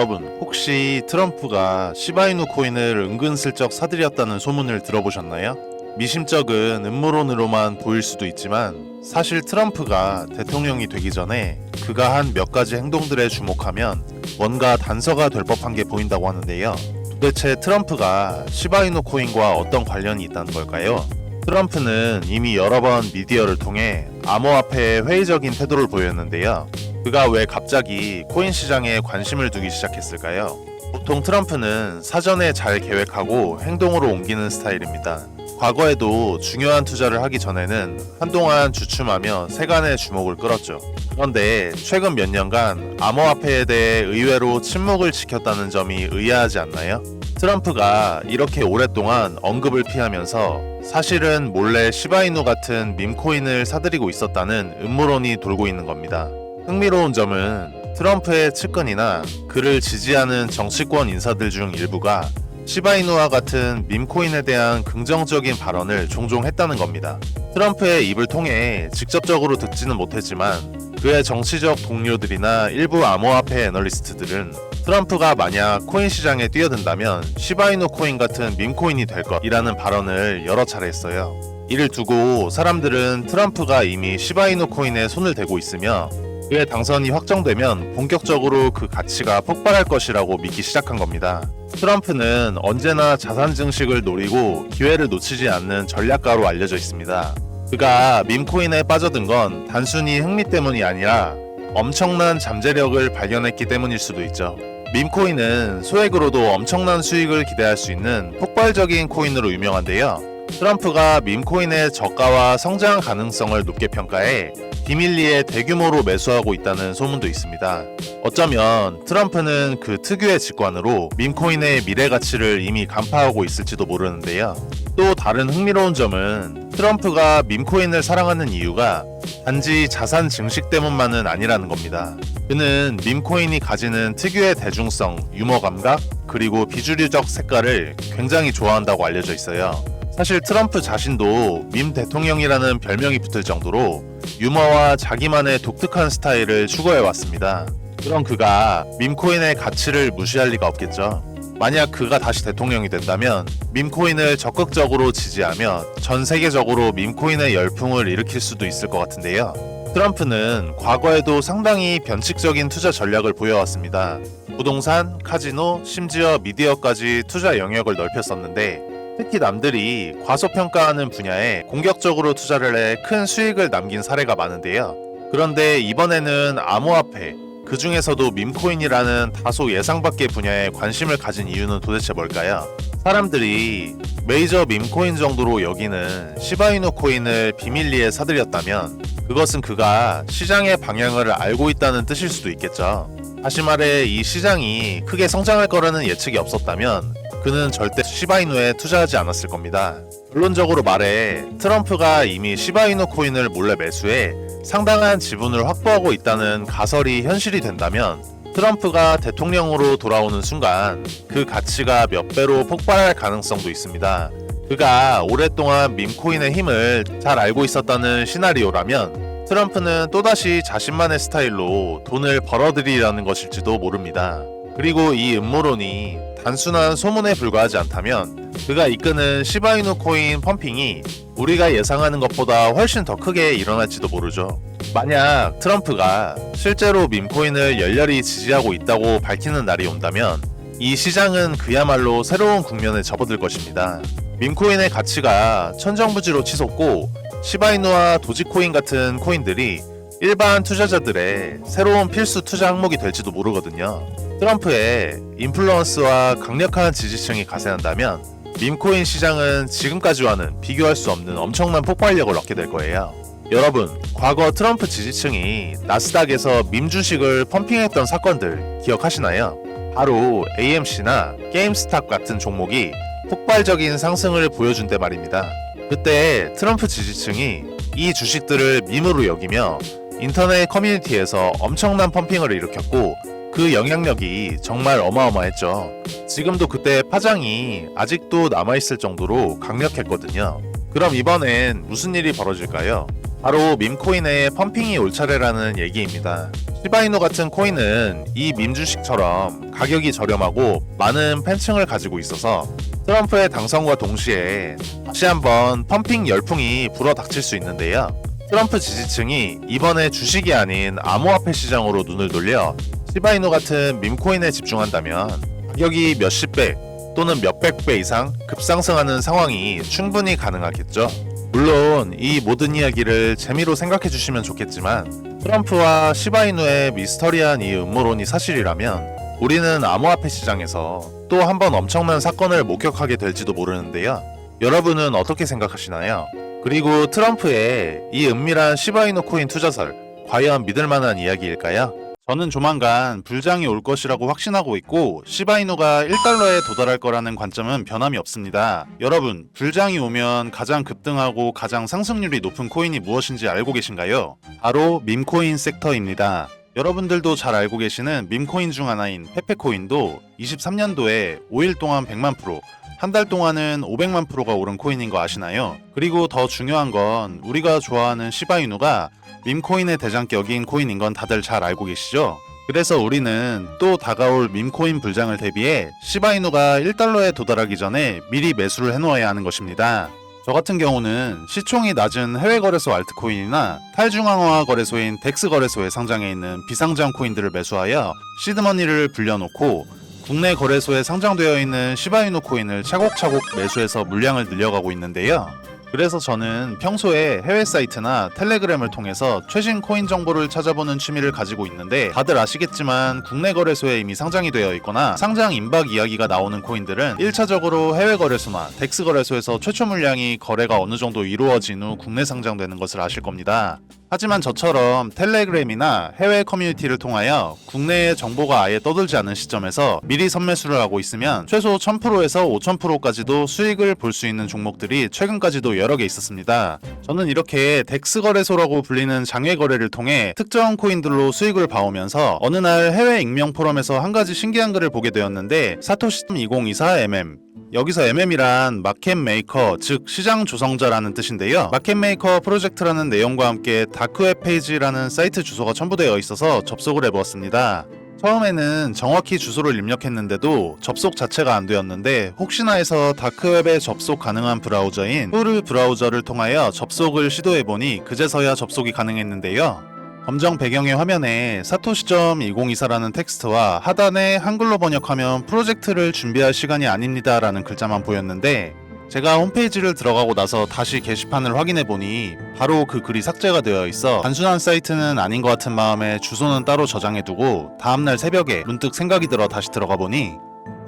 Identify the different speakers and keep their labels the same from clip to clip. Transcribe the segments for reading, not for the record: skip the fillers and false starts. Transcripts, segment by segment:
Speaker 1: 여러분, 혹시 트럼프가 시바이누 코인을 은근슬쩍 사들였다는 소문을 들어보셨나요? 미심쩍은 음모론으로만 보일 수도 있지만 사실 트럼프가 대통령이 되기 전에 그가 한 몇 가지 행동들에 주목하면 뭔가 단서가 될 법한 게 보인다고 하는데요. 도대체 트럼프가 시바이누 코인과 어떤 관련이 있다는 걸까요? 트럼프는 이미 여러 번 미디어를 통해 암호화폐에 회의적인 태도를 보였는데요. 그가 왜 갑자기 코인 시장에 관심을 두기 시작했을까요? 보통 트럼프는 사전에 잘 계획하고 행동으로 옮기는 스타일입니다. 과거에도 중요한 투자를 하기 전에는 한동안 주춤하며 세간의 주목을 끌었죠. 그런데 최근 몇 년간 암호화폐에 대해 의외로 침묵을 지켰다는 점이 의아하지 않나요? 트럼프가 이렇게 오랫동안 언급을 피하면서 사실은 몰래 시바이누 같은 밈코인을 사들이고 있었다는 음모론이 돌고 있는 겁니다. 흥미로운 점은 트럼프의 측근이나 그를 지지하는 정치권 인사들 중 일부가 시바이누와 같은 밈코인에 대한 긍정적인 발언을 종종 했다는 겁니다. 트럼프의 입을 통해 직접적으로 듣지는 못했지만 그의 정치적 동료들이나 일부 암호화폐 애널리스트들은 트럼프가 만약 코인 시장에 뛰어든다면 시바이누 코인 같은 밈코인이 될 것이라는 발언을 여러 차례 했어요. 이를 두고 사람들은 트럼프가 이미 시바이누 코인에 손을 대고 있으며 그의 당선이 확정되면 본격적으로 그 가치가 폭발할 것이라고 믿기 시작한 겁니다. 트럼프는 언제나 자산 증식을 노리고 기회를 놓치지 않는 전략가로 알려져 있습니다. 그가 밈코인에 빠져든 건 단순히 흥미 때문이 아니라 엄청난 잠재력을 발견했기 때문일 수도 있죠. 밈코인은 소액으로도 엄청난 수익을 기대할 수 있는 폭발적인 코인으로 유명한데요. 트럼프가 밈코인의 저가와 성장 가능성을 높게 평가해 비밀리에 대규모로 매수하고 있다는 소문도 있습니다. 어쩌면 트럼프는 그 특유의 직관으로 밈코인의 미래 가치를 이미 간파하고 있을지도 모르는데요. 또 다른 흥미로운 점은 트럼프가 밈코인을 사랑하는 이유가 단지 자산 증식 때문만은 아니라는 겁니다. 그는 밈코인이 가지는 특유의 대중성, 유머 감각, 그리고 비주류적 색깔을 굉장히 좋아한다고 알려져 있어요. 사실 트럼프 자신도 밈 대통령이라는 별명이 붙을 정도로 유머와 자기만의 독특한 스타일을 추구해왔습니다. 그럼 그가 밈코인의 가치를 무시할 리가 없겠죠. 만약 그가 다시 대통령이 된다면 밈코인을 적극적으로 지지하며 전 세계적으로 밈코인의 열풍을 일으킬 수도 있을 것 같은데요. 트럼프는 과거에도 상당히 변칙적인 투자 전략을 보여왔습니다. 부동산, 카지노, 심지어 미디어까지 투자 영역을 넓혔었는데 특히 남들이 과소평가하는 분야에 공격적으로 투자를 해 큰 수익을 남긴 사례가 많은데요. 그런데 이번에는 암호화폐, 그 중에서도 밈코인이라는 다소 예상 밖의 분야에 관심을 가진 이유는 도대체 뭘까요? 사람들이 메이저 밈코인 정도로 여기는 시바이누 코인을 비밀리에 사들였다면 그것은 그가 시장의 방향을 알고 있다는 뜻일 수도 있겠죠. 다시 말해 이 시장이 크게 성장할 거라는 예측이 없었다면 그는 절대 시바이누에 투자하지 않았을 겁니다. 결론적으로 말해 트럼프가 이미 시바이누 코인을 몰래 매수해 상당한 지분을 확보하고 있다는 가설이 현실이 된다면 트럼프가 대통령으로 돌아오는 순간 그 가치가 몇 배로 폭발할 가능성도 있습니다. 그가 오랫동안 밈코인의 힘을 잘 알고 있었다는 시나리오라면 트럼프는 또다시 자신만의 스타일로 돈을 벌어들이려는 것일지도 모릅니다. 그리고 이 음모론이 단순한 소문에 불과하지 않다면 그가 이끄는 시바이누 코인 펌핑이 우리가 예상하는 것보다 훨씬 더 크게 일어날지도 모르죠. 만약 트럼프가 실제로 밈코인을 열렬히 지지하고 있다고 밝히는 날이 온다면 이 시장은 그야말로 새로운 국면에 접어들 것입니다. 밈코인의 가치가 천정부지로 치솟고 시바이누와 도지코인 같은 코인들이 일반 투자자들의 새로운 필수 투자 항목이 될지도 모르거든요. 트럼프의 인플루언스와 강력한 지지층이 가세한다면 밈코인 시장은 지금까지와는 비교할 수 없는 엄청난 폭발력을 얻게 될 거예요. 여러분, 과거 트럼프 지지층이 나스닥에서 밈 주식을 펌핑했던 사건들 기억하시나요? 바로 AMC나 게임스탑 같은 종목이 폭발적인 상승을 보여준 때 말입니다. 그때 트럼프 지지층이 이 주식들을 밈으로 여기며 인터넷 커뮤니티에서 엄청난 펌핑을 일으켰고 그 영향력이 정말 어마어마했죠. 지금도 그때 파장이 아직도 남아있을 정도로 강력했거든요. 그럼 이번엔 무슨 일이 벌어질까요? 바로 밈코인의 펌핑이 올 차례라는 얘기입니다. 시바이누 같은 코인은 이 밈 주식처럼 가격이 저렴하고 많은 팬층을 가지고 있어서 트럼프의 당선과 동시에 다시 한번 펌핑 열풍이 불어닥칠 수 있는데요. 트럼프 지지층이 이번에 주식이 아닌 암호화폐 시장으로 눈을 돌려 시바이누 같은 밈코인에 집중한다면 가격이 몇십 배 또는 몇백 배 이상 급상승하는 상황이 충분히 가능하겠죠. 물론 이 모든 이야기를 재미로 생각해 주시면 좋겠지만 트럼프와 시바이누의 미스터리한 이 음모론이 사실이라면 우리는 암호화폐 시장에서 또 한 번 엄청난 사건을 목격하게 될지도 모르는데요. 여러분은 어떻게 생각하시나요? 그리고 트럼프의 이 은밀한 시바이누 코인 투자설 과연 믿을 만한 이야기일까요? 저는 조만간 불장이 올 것이라고 확신하고 있고 시바이누가 1달러에 도달할 거라는 관점은 변함이 없습니다. 여러분, 불장이 오면 가장 급등하고 가장 상승률이 높은 코인이 무엇인지 알고 계신가요? 바로 밈코인 섹터입니다. 여러분들도 잘 알고 계시는 밈코인 중 하나인 페페코인도 23년도에 5일 동안 100만 프로, 한 달 동안은 500만 프로가 오른 코인인 거 아시나요? 그리고 더 중요한 건 우리가 좋아하는 시바이누가 밈코인의 대장격인 코인인 건 다들 잘 알고 계시죠? 그래서 우리는 또 다가올 밈코인 불장을 대비해 시바이누가 1달러에 도달하기 전에 미리 매수를 해놓아야 하는 것입니다. 저 같은 경우는 시총이 낮은 해외 거래소 알트코인이나 탈중앙화 거래소인 덱스 거래소에 상장해 있는 비상장 코인들을 매수하여 시드머니를 불려놓고 국내 거래소에 상장되어 있는 시바이누 코인을 차곡차곡 매수해서 물량을 늘려가고 있는데요. 그래서 저는 평소에 해외 사이트나 텔레그램을 통해서 최신 코인 정보를 찾아보는 취미를 가지고 있는데 다들 아시겠지만 국내 거래소에 이미 상장이 되어 있거나 상장 임박 이야기가 나오는 코인들은 1차적으로 해외 거래소나 덱스 거래소에서 최초 물량이 거래가 어느 정도 이루어진 후 국내 상장되는 것을 아실 겁니다. 하지만 저처럼 텔레그램이나 해외 커뮤니티를 통하여 국내의 정보가 아예 떠돌지 않은 시점에서 미리 선매수를 하고 있으면 최소 1000%에서 5000%까지도 수익을 볼 수 있는 종목들이 최근까지도 여러 개 있었습니다. 저는 이렇게 덱스 거래소라고 불리는 장외 거래를 통해 특정 코인들로 수익을 봐오면서 어느 날 해외 익명 포럼에서 한 가지 신기한 글을 보게 되었는데 사토시2024mm 여기서 MM이란 마켓 메이커, 즉 시장 조성자라는 뜻인데요. 마켓 메이커 프로젝트라는 내용과 함께 다크웹 페이지라는 사이트 주소가 첨부되어 있어서 접속을 해보았습니다. 처음에는 정확히 주소를 입력했는데도 접속 자체가 안 되었는데 혹시나 해서 다크웹에 접속 가능한 브라우저인 후르 브라우저를 통하여 접속을 시도해보니 그제서야 접속이 가능했는데요. 검정 배경의 화면에 사토시.2024라는 텍스트와 하단에 한글로 번역하면 프로젝트를 준비할 시간이 아닙니다 라는 글자만 보였는데 제가 홈페이지를 들어가고 나서 다시 게시판을 확인해보니 바로 그 글이 삭제가 되어 있어 단순한 사이트는 아닌 것 같은 마음에 주소는 따로 저장해두고 다음날 새벽에 문득 생각이 들어 다시 들어가보니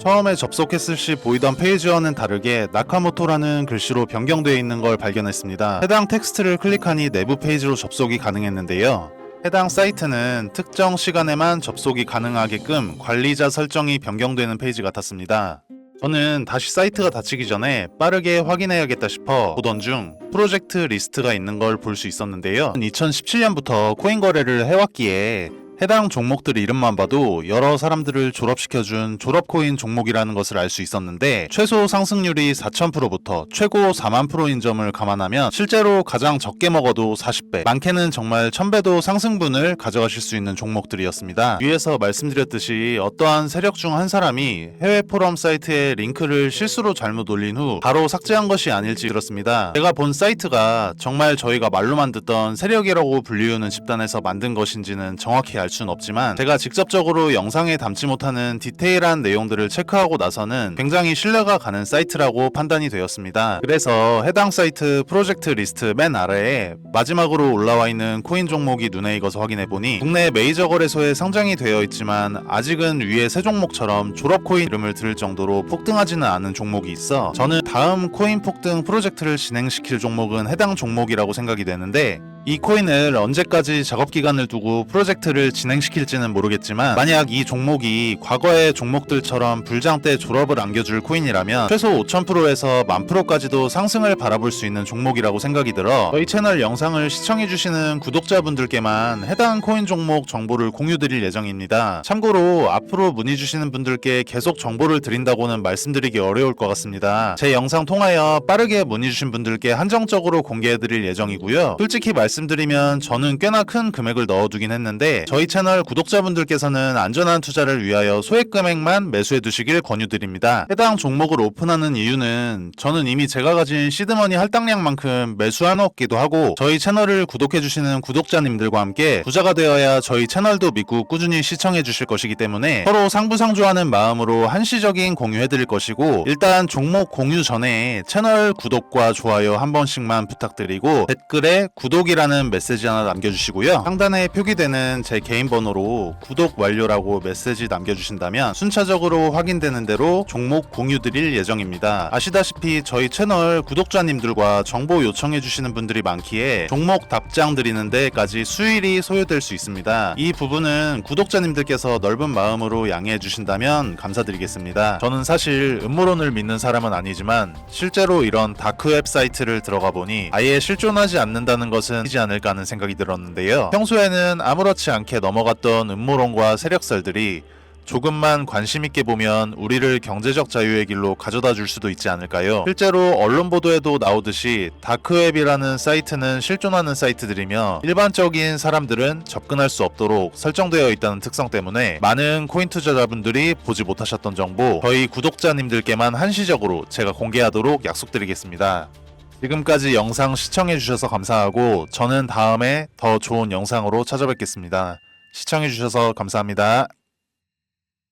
Speaker 1: 처음에 접속했을 시 보이던 페이지와는 다르게 나카모토라는 글씨로 변경되어 있는 걸 발견했습니다. 해당 텍스트를 클릭하니 내부 페이지로 접속이 가능했는데요. 해당 사이트는 특정 시간에만 접속이 가능하게끔 관리자 설정이 변경되는 페이지 같았습니다. 저는 다시 사이트가 닫히기 전에 빠르게 확인해야겠다 싶어 보던 중 프로젝트 리스트가 있는 걸 볼 수 있었는데요. 2017년부터 코인 거래를 해왔기에 해당 종목들 이름만 봐도 여러 사람들을 졸업시켜준 졸업코인 종목이라는 것을 알 수 있었는데 최소 상승률이 4000%부터 최고 4만%인 점을 감안하면 실제로 가장 적게 먹어도 40배, 많게는 정말 1000배도 상승분을 가져가실 수 있는 종목들이었습니다. 위에서 말씀드렸듯이 어떠한 세력 중 한 사람이 해외 포럼 사이트에 링크를 실수로 잘못 올린 후 바로 삭제한 것이 아닐지 들었습니다. 제가 본 사이트가 정말 저희가 말로만 듣던 세력이라고 불리우는 집단에서 만든 것인지는 정확히 알 수는 없지만 제가 직접적으로 영상에 담지 못하는 디테일한 내용들을 체크하고 나서는 굉장히 신뢰가 가는 사이트라고 판단이 되었습니다. 그래서 해당 사이트 프로젝트 리스트 맨 아래에 마지막으로 올라와 있는 코인 종목이 눈에 익어서 확인해보니 국내 메이저 거래소에 상장이 되어 있지만 아직은 위에 세 종목처럼 졸업코인 이름을 들을 정도로 폭등하지는 않은 종목이 있어 저는 다음 코인 폭등 프로젝트를 진행시킬 종목은 해당 종목이라고 생각이 되는데 이 코인을 언제까지 작업기간을 두고 프로젝트를 진행시킬지는 모르겠지만 만약 이 종목이 과거의 종목들처럼 불장 때 졸업을 안겨줄 코인이라면 최소 5000%에서 10,000%까지도 상승을 바라볼 수 있는 종목이라고 생각이 들어 저희 채널 영상을 시청해주시는 구독자분들께만 해당 코인 종목 정보를 공유드릴 예정입니다. 참고로 앞으로 문의주시는 분들께 계속 정보를 드린다고는 말씀드리기 어려울 것 같습니다. 제 영상 통하여 빠르게 문의주신 분들께 한정적으로 공개해드릴 예정이고요. 솔직히 말씀드리면 말씀드리면 저는 꽤나 큰 금액을 넣어두긴 했는데 저희 채널 구독자분들께서는 안전한 투자를 위하여 소액 금액만 매수해 두시길 권유드립니다. 해당 종목을 오픈하는 이유는 저는 이미 제가 가진 시드머니 할당량만큼 매수해놓기도 하고 저희 채널을 구독해주시는 구독자님들과 함께 부자가 되어야 저희 채널도 믿고 꾸준히 시청해주실 것이기 때문에 서로 상부상조하는 마음으로 한시적인 공유해드릴 것이고, 일단 종목 공유 전에 채널 구독과 좋아요 한 번씩만 부탁드리고 댓글에 구독이라는 메시지 하나 남겨주시고요. 상단에 표기되는 제 개인 번호로 구독 완료라고 메시지 남겨주신다면 순차적으로 확인되는 대로 종목 공유 드릴 예정입니다. 아시다시피 저희 채널 구독자님들과 정보 요청해주시는 분들이 많기에 종목 답장 드리는 데까지 수일이 소요될 수 있습니다. 이 부분은 구독자님들께서 넓은 마음으로 양해해 주신다면 감사드리겠습니다. 저는 사실 음모론을 믿는 사람은 아니지만 실제로 이런 다크웹 사이트를 들어가 보니 아예 실존하지 않는다는 것은 이지 않을까 하는 생각이 들었는데요. 평소에는 아무렇지 않게 넘어갔던 음모론과 세력설들이 조금만 관심 있게 보면 우리를 경제적 자유의 길로 가져다 줄 수도 있지 않을까요? 실제로 언론 보도에도 나오듯이 다크웹이라는 사이트는 실존하는 사이트들이며 일반적인 사람들은 접근할 수 없도록 설정되어 있다는 특성 때문에 많은 코인 투자자분들이 보지 못하셨던 정보 저희 구독자님들께만 한시적으로 제가 공개하도록 약속드리겠습니다. 지금까지 영상 시청해주셔서 감사하고 저는 다음에 더 좋은 영상으로 찾아뵙겠습니다. 시청해주셔서 감사합니다.